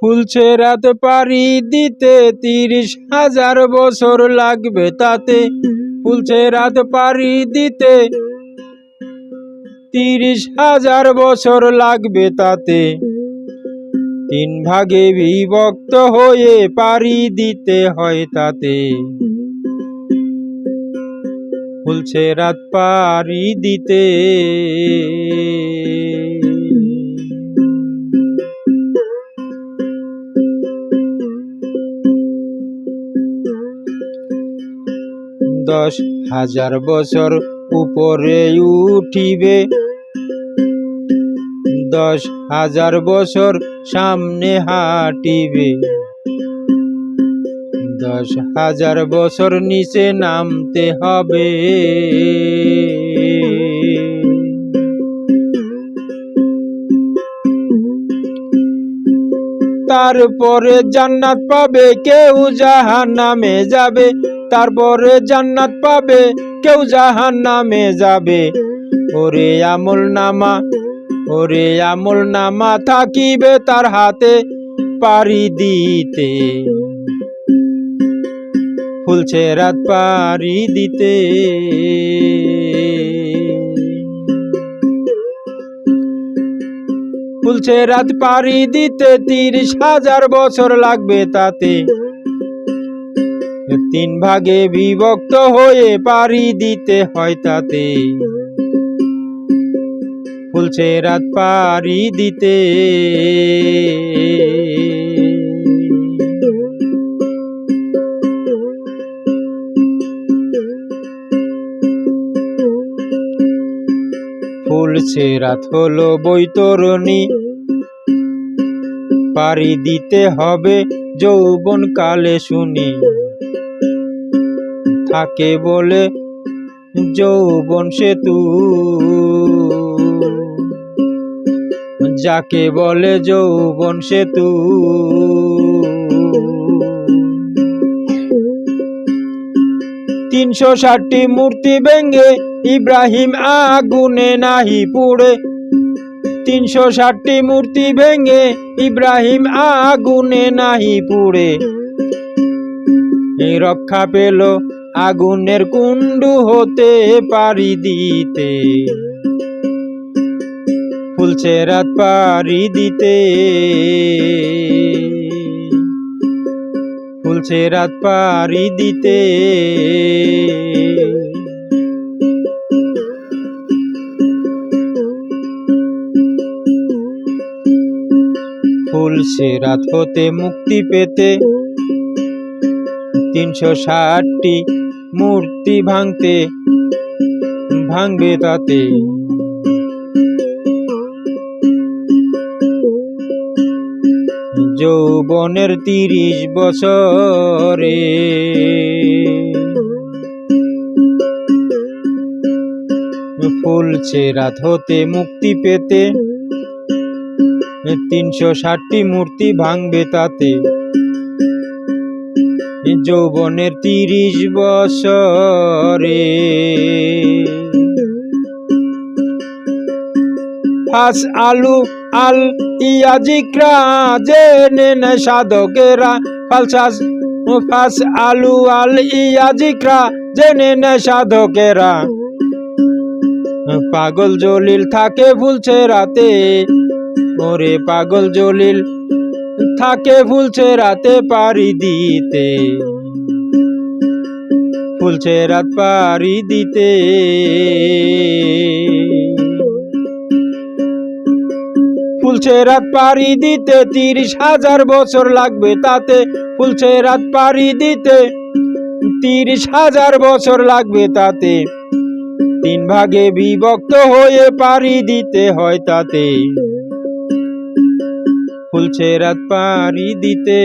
ফুলছে রাত পাড়ি দিতে ৩০,০০০ বছর লাগবে তাতে। ফুলছে রাত পাড়ি দিতে ৩০,০০০ বছর লাগবে তাতে। ৩ ভাগে বিভক্ত হয়ে পাড়ি দিতে হয় তাতে। ফুলছে রাত পাড়ি দিতে। ১০,০০০ বছর উপরে উঠিবে। ১০,০০০ বছর সামনে হাঁটিবে। ১০,০০০ বছর নিচে নামতে হবে। তারপরে জান্নাত পাবে, কেউ জাহান্নামে যাবে। তারপরে জান্নাত পাবে, কেউ জাহান্নামে যাবে। ওরে আমল নামা থাকিবে তার হাতে পাড়ি দিতে। ফুলছে রাত পাড়ি দিতে। ফুলছে রাত পাড়ি দিতে ৩০,০০০ বছর লাগবে তাতে। ৩ ভাগে বিভক্ত হয়ে পাড়ি দিতে হয় তাতে। ফুলছে রাত পাড়ি দিতে। ফুলছে রাত হলো বৈতরণী, পাড়ি দিতে হবে যৌবন কালে শুনি। থাকে বলে যৌবন সেতু, যাকে বলে যৌবন সেতু। ৩৬০টি মূর্তি ভেঙে ইব্রাহিম আগুনে নাহি পুড়ে। ৩৬০টি মূর্তি ভেঙে ইব্রাহিম আগুনে নাহি পুড়ে। এই রক্ষা পেল আগুনের কুণ্ডু হতে পাড়ি দিতে। ফুলছে রাত পাড়ি দিতে। ফুলছে রাত পাড়ি দিতে। ফুলছে রাত হতে মুক্তি পেতে ৩৬০টি মূর্তি ভাঙবে তাতে। যৌবনের ৩০ বছরে ফুলছে রাত হতে মুক্তি পেতে ৩৬০টি মূর্তি ভাঙবে তাতে। যৌবনের ৩০ বছরে ফাস আলু আল ইয়াজিকরা জেনে নেয় সাধকেরা। ফাস আলু আল ইয়াজিকরা জেনে নেয় সাধকেরা। পাগল জলিল থাকে ফুলছে রাতে। ওরে পাগল জলিল থাকে ফুলছে রাতে পাড়ি দিতে। ফুলছে রাত পাড়ি দিতে। ফুলছে রাত পাড়ি দিতে ৩০,০০০ বছর লাগবে তাতে। ফুলছে রাত পাড়ি দিতে ৩০,০০০ বছর লাগবে তাতে। ৩ ভাগে বিভক্ত হয়ে পাড়ি দিতে হয় তাতে। ফুলছে রাত পাড়ি দিতে।